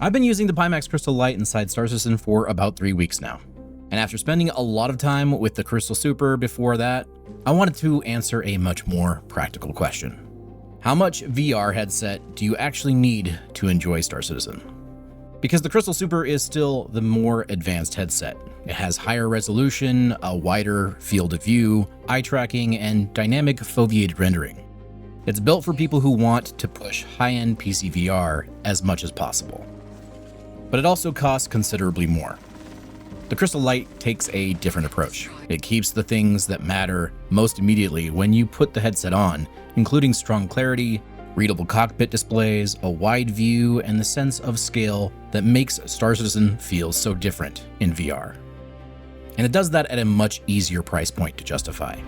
I've been using the Pimax Crystal Light inside Star Citizen for about 3 weeks now. And after spending a lot of time with the Crystal Super before that, I wanted to answer a much more practical question. How much VR headset do you actually need to enjoy Star Citizen? Because the Crystal Super is still the more advanced headset. It has higher resolution, a wider field of view, eye tracking, and dynamic foveated rendering. It's built for people who want to push high-end PC VR as much as possible. But it also costs considerably more. The Crystal Light takes a different approach. It keeps the things that matter most immediately when you put the headset on, including strong clarity, readable cockpit displays, a wide view, and the sense of scale that makes Star Citizen feel so different in VR. And it does that at a much easier price point to justify.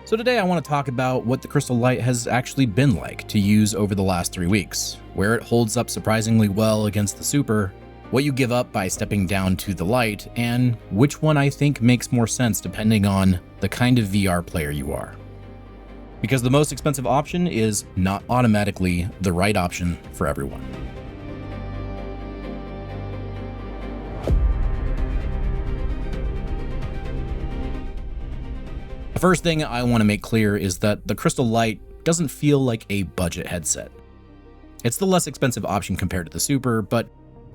So today I want to talk about what the Crystal Light has actually been like to use over the last 3 weeks, where it holds up surprisingly well against the Super, what you give up by stepping down to the Light, and which one I think makes more sense depending on the kind of VR player you are. Because the most expensive option is not automatically the right option for everyone. The first thing I want to make clear is that the Crystal Light doesn't feel like a budget headset. It's the less expensive option compared to the Super, but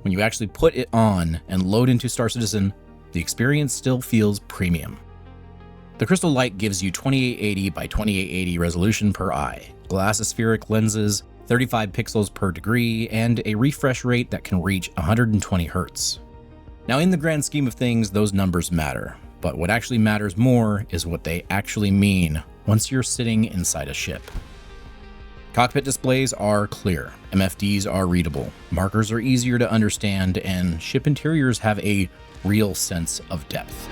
when you actually put it on and load into Star Citizen, the experience still feels premium. The Crystal Light gives you 2880 by 2880 resolution per eye, glass aspheric lenses, 35 pixels per degree, and a refresh rate that can reach 120 Hz. Now, in the grand scheme of things, those numbers matter, but what actually matters more is what they actually mean once you're sitting inside a ship. Cockpit displays are clear, MFDs are readable, markers are easier to understand, and ship interiors have a real sense of depth.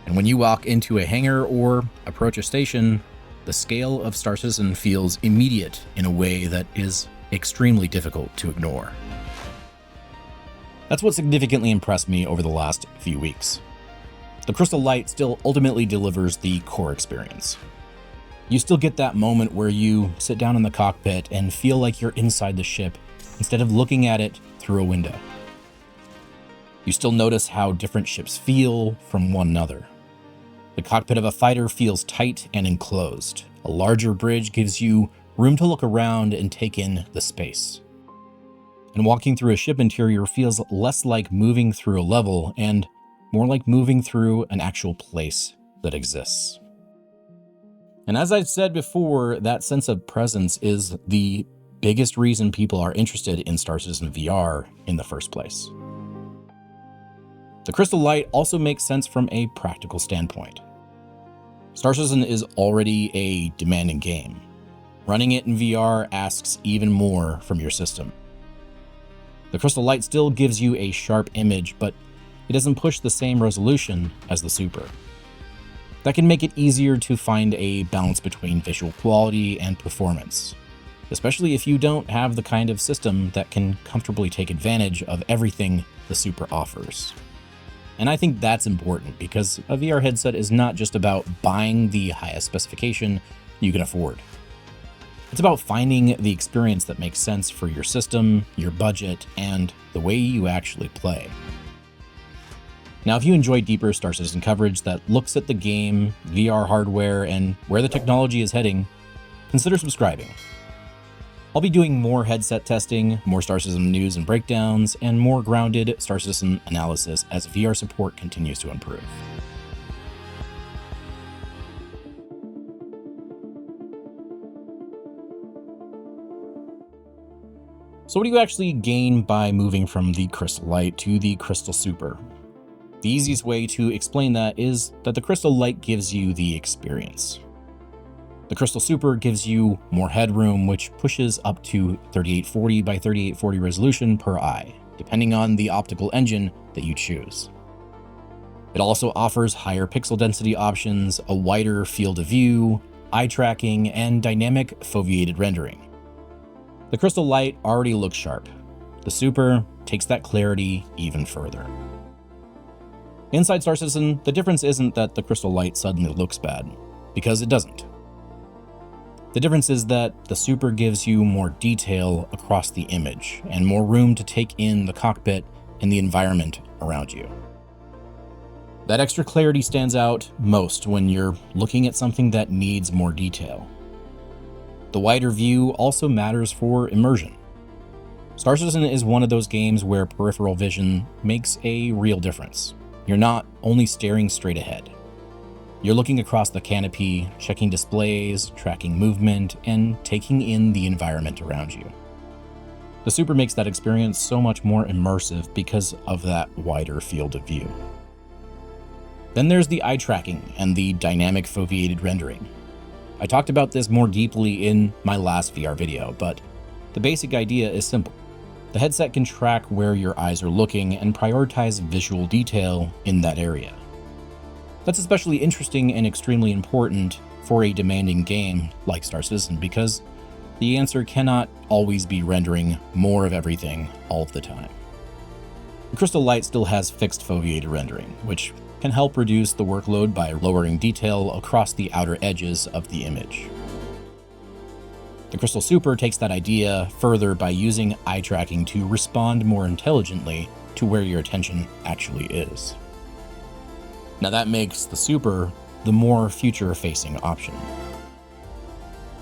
And when you walk into a hangar or approach a station, the scale of Star Citizen feels immediate in a way that is extremely difficult to ignore. That's what significantly impressed me over the last few weeks. The Crystal Light still ultimately delivers the core experience. You still get that moment where you sit down in the cockpit and feel like you're inside the ship instead of looking at it through a window. You still notice how different ships feel from one another. The cockpit of a fighter feels tight and enclosed. A larger bridge gives you room to look around and take in the space. And walking through a ship interior feels less like moving through a level and more like moving through an actual place that exists. And as I've said before, that sense of presence is the biggest reason people are interested in Star Citizen VR in the first place. The Crystal Light also makes sense from a practical standpoint. Star Citizen is already a demanding game. Running it in VR asks even more from your system. The Crystal Light still gives you a sharp image, but it doesn't push the same resolution as the Super. That can make it easier to find a balance between visual quality and performance, especially if you don't have the kind of system that can comfortably take advantage of everything the Super offers. And I think that's important because a VR headset is not just about buying the highest specification you can afford. It's about finding the experience that makes sense for your system, your budget, and the way you actually play. Now, if you enjoy deeper Star Citizen coverage that looks at the game, VR hardware, and where the technology is heading, consider subscribing. I'll be doing more headset testing, more Star Citizen news and breakdowns, and more grounded Star Citizen analysis as VR support continues to improve. So what do you actually gain by moving from the Crystal Light to the Crystal Super? The easiest way to explain that is that the Crystal Light gives you the experience. The Crystal Super gives you more headroom, which pushes up to 3840 by 3840 resolution per eye, depending on the optical engine that you choose. It also offers higher pixel density options, a wider field of view, eye tracking, and dynamic foveated rendering. The Crystal Light already looks sharp. The Super takes that clarity even further. Inside Star Citizen, the difference isn't that the Crystal Light suddenly looks bad, because it doesn't. The difference is that the Super gives you more detail across the image and more room to take in the cockpit and the environment around you. That extra clarity stands out most when you're looking at something that needs more detail. The wider view also matters for immersion. Star Citizen is one of those games where peripheral vision makes a real difference. You're not only staring straight ahead. You're looking across the canopy, checking displays, tracking movement, and taking in the environment around you. The Super makes that experience so much more immersive because of that wider field of view. Then there's the eye tracking and the dynamic foveated rendering. I talked about this more deeply in my last VR video, but the basic idea is simple. The headset can track where your eyes are looking and prioritize visual detail in that area. That's especially interesting and extremely important for a demanding game like Star Citizen because the answer cannot always be rendering more of everything all of the time. The Crystal Light still has fixed foveated rendering, which can help reduce the workload by lowering detail across the outer edges of the image. The Crystal Super takes that idea further by using eye tracking to respond more intelligently to where your attention actually is. Now that makes the Super the more future-facing option.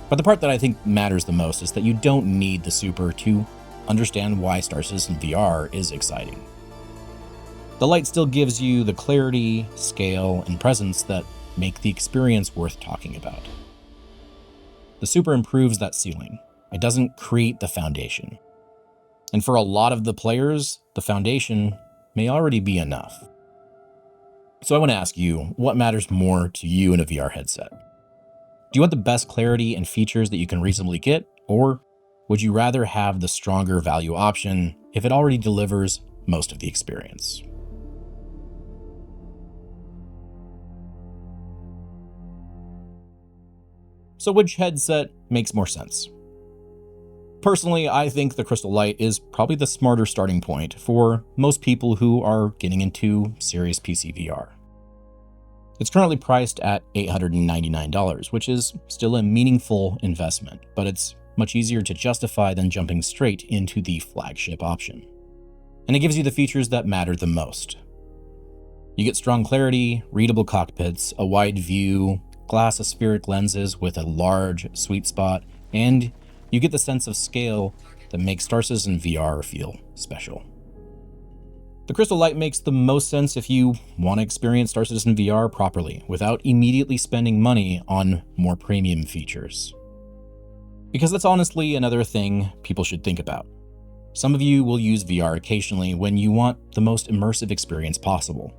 But the part that I think matters the most is that you don't need the Super to understand why Star Citizen VR is exciting. The Light still gives you the clarity, scale, and presence that make the experience worth talking about. The Super improves that ceiling. It doesn't create the foundation. And for a lot of the players, the foundation may already be enough. So I want to ask you, what matters more to you in a VR headset? Do you want the best clarity and features that you can reasonably get, or would you rather have the stronger value option if it already delivers most of the experience? So which headset makes more sense? Personally, I think the Crystal Light is probably the smarter starting point for most people who are getting into serious PC VR. It's currently priced at $899, which is still a meaningful investment, but it's much easier to justify than jumping straight into the flagship option. And it gives you the features that matter the most. You get strong clarity, readable cockpits, a wide view, glass aspheric lenses with a large sweet spot, and you get the sense of scale that makes Star Citizen VR feel special. The Crystal Light makes the most sense if you want to experience Star Citizen VR properly without immediately spending money on more premium features. Because that's honestly another thing people should think about. Some of you will use VR occasionally when you want the most immersive experience possible,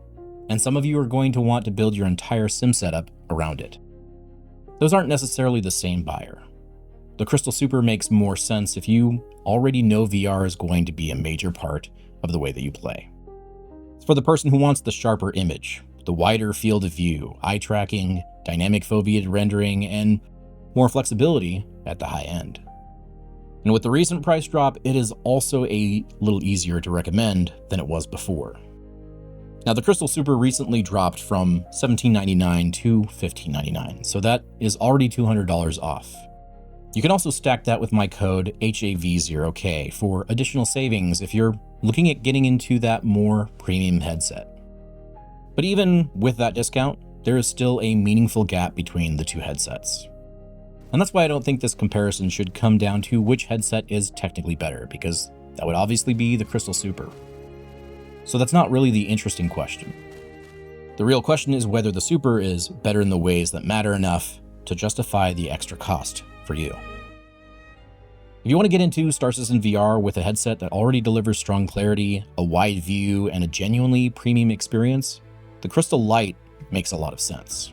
and some of you are going to want to build your entire sim setup around it. Those aren't necessarily the same buyer. The Crystal Super makes more sense if you already know VR is going to be a major part of the way that you play. It's for the person who wants the sharper image, the wider field of view, eye tracking, dynamic foveated rendering, and more flexibility at the high end. And with the recent price drop, it is also a little easier to recommend than it was before. Now, the Crystal Super recently dropped from $1799 to $1599, so that is already $200 off. You can also stack that with my code HAV0K for additional savings if you're looking at getting into that more premium headset. But even with that discount, there is still a meaningful gap between the two headsets. And that's why I don't think this comparison should come down to which headset is technically better, because that would obviously be the Crystal Super. So that's not really the interesting question. The real question is whether the Super is better in the ways that matter enough to justify the extra cost for you. If you want to get into Star Citizen VR with a headset that already delivers strong clarity, a wide view, and a genuinely premium experience, the Crystal Light makes a lot of sense.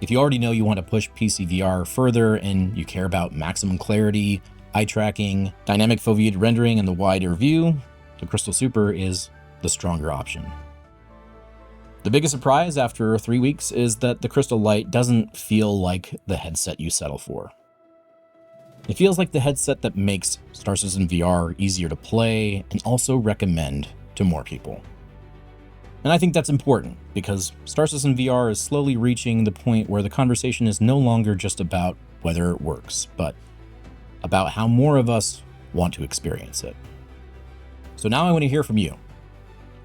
If you already know you want to push PC VR further and you care about maximum clarity, eye tracking, dynamic foveated rendering, and the wider view, the Crystal Super is the stronger option. The biggest surprise after 3 weeks is that the Crystal Light doesn't feel like the headset you settle for. It feels like the headset that makes Star Citizen VR easier to play and also recommend to more people. And I think that's important because Star Citizen VR is slowly reaching the point where the conversation is no longer just about whether it works, but about how more of us want to experience it. So now I want to hear from you.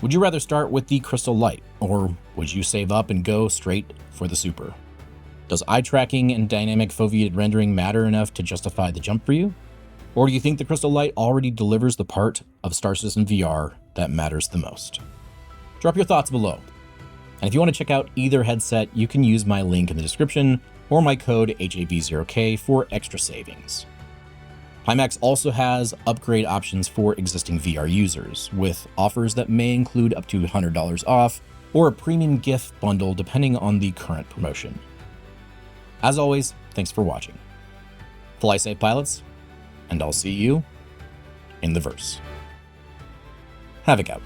Would you rather start with the Crystal Light, or would you save up and go straight for the Super? Does eye tracking and dynamic foveated rendering matter enough to justify the jump for you? Or do you think the Crystal Light already delivers the part of Star Citizen VR that matters the most? Drop your thoughts below. And if you want to check out either headset, you can use my link in the description or my code HAV0K for extra savings. Pimax also has upgrade options for existing VR users, with offers that may include up to $100 off or a premium gift bundle depending on the current promotion. As always, thanks for watching. Fly safe, pilots, and I'll see you in the verse. Havoc out.